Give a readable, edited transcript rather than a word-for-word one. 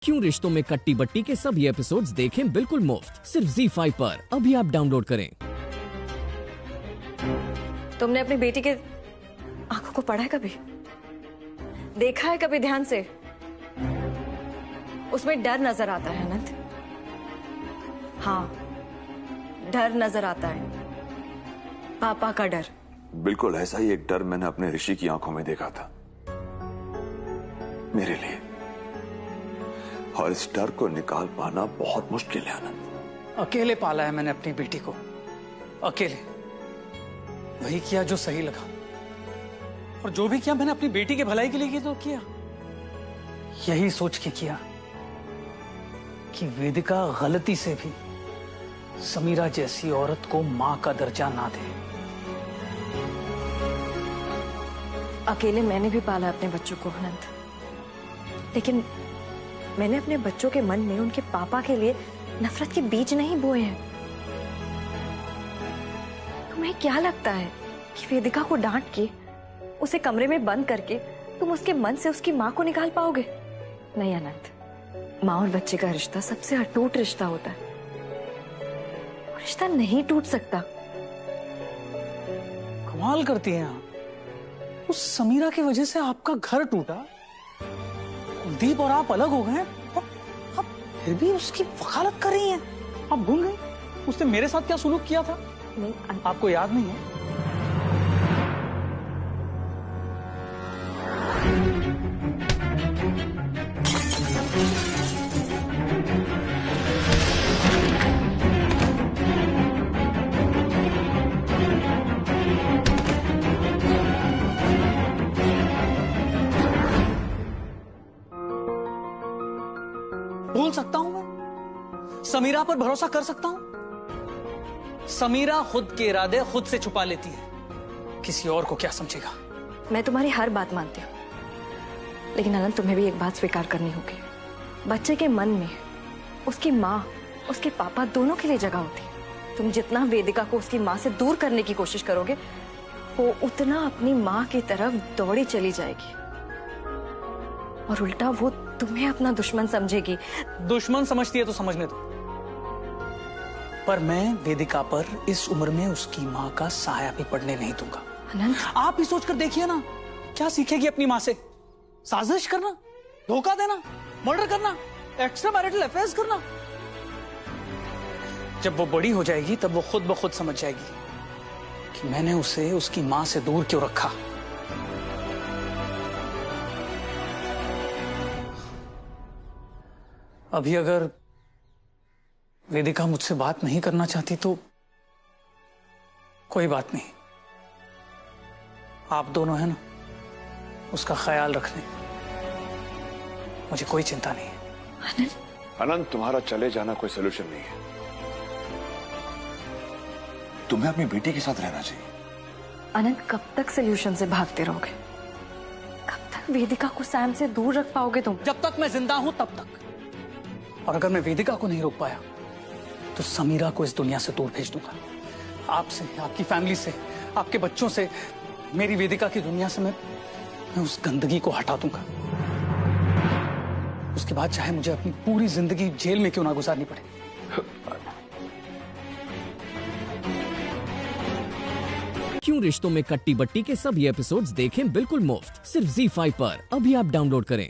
क्यों रिश्तों में कट्टी बट्टी के सभी एपिसोड्स देखें बिल्कुल मुफ्त सिर्फ ZEE5 पर। अभी आप डाउनलोड करें। तुमने अपनी बेटी के आंखों को पढ़ा है कभी? देखा है कभी ध्यान से? उसमें डर नजर आता है अनंत। हाँ, डर नजर आता है, पापा का डर। बिल्कुल ऐसा ही एक डर मैंने अपने ऋषि की आंखों में देखा था मेरे लिए, और इस डर को निकाल पाना बहुत मुश्किल है आनंद। अकेले पाला है मैंने अपनी बेटी को, अकेले। वही किया जो सही लगा, और जो भी किया मैंने अपनी बेटी के भलाई के लिए किया तो किया। यही सोच के किया कि वेदिका गलती से भी समीरा जैसी औरत को मां का दर्जा ना दे। अकेले मैंने भी पाला अपने बच्चों को अनंत, लेकिन मैंने अपने बच्चों के मन में उनके पापा के लिए नफरत के बीज नहीं बोए हैं। तुम्हें क्या लगता है कि वेदिका को डांट के, उसे कमरे में बंद करके तुम उसके मन से उसकी मां को निकाल पाओगे? नहीं अनंत, मां और बच्चे का रिश्ता सबसे अटूट रिश्ता होता है। रिश्ता नहीं टूट सकता। कमाल करती हैं आप। उस समीरा की वजह से आपका घर टूटा, कुलदीप और आप अलग हो गए, और आप फिर भी उसकी वकालत कर रही हैं। आप भूल गई उसने मेरे साथ क्या सुलूक किया था? नहीं, आपको याद नहीं है? बोल सकता हूं मैं? समीरा पर भरोसा कर सकता हूं? समीरा खुद के इरादे खुद से छुपा लेती है, किसी और को क्या समझेगा? मैं तुम्हारी हर बात मानती हूँ, लेकिन अनंत तुम्हें भी एक बात स्वीकार करनी होगी। बच्चे के मन में उसकी माँ, उसके पापा दोनों के लिए जगह होती है। तुम जितना वेदिका को उसकी माँ से दूर करने की कोशिश करोगे, वो उतना अपनी माँ की तरफ दौड़ी चली जाएगी, और उल्टा वो तुम्हें अपना दुश्मन समझेगी। दुश्मन समझती है तो समझने दो, पर मैं वेदिका पर इस उम्र में उसकी माँ का साया भी पड़ने नहीं दूंगा। अनंत, आप ही सोचकर देखिए ना, क्या सीखेगी अपनी माँ से? साजिश करना, धोखा देना, मर्डर करना, एक्स्ट्रा मैरिटल अफेयर्स करना। जब वो बड़ी हो जाएगी तब वो खुद ब खुद समझ जाएगी कि मैंने उसे उसकी माँ से दूर क्यों रखा। अभी अगर वेदिका मुझसे बात नहीं करना चाहती तो कोई बात नहीं, आप दोनों हैं ना, उसका ख्याल रखने, मुझे कोई चिंता नहीं है। अनंत, तुम्हारा चले जाना कोई सोल्यूशन नहीं है। तुम्हें अपनी बेटी के साथ रहना चाहिए। अनंत, कब तक सोल्यूशन से भागते रहोगे? कब तक वेदिका को सैम से दूर रख पाओगे तुम? जब तक मैं जिंदा हूं तब तक, और अगर मैं वेदिका को नहीं रोक पाया तो समीरा को इस दुनिया से दूर भेज दूंगा। आपसे, आपकी फैमिली से, आपके बच्चों से, मेरी वेदिका की दुनिया से मैं उस गंदगी को हटा दूंगा। उसके बाद चाहे मुझे अपनी पूरी जिंदगी जेल में क्यों ना गुजारनी पड़े। क्यों रिश्तों में कट्टी बट्टी के सभी एपिसोड्स देखें बिल्कुल मुफ्त सिर्फ ZEE5 पर। अभी आप डाउनलोड करें।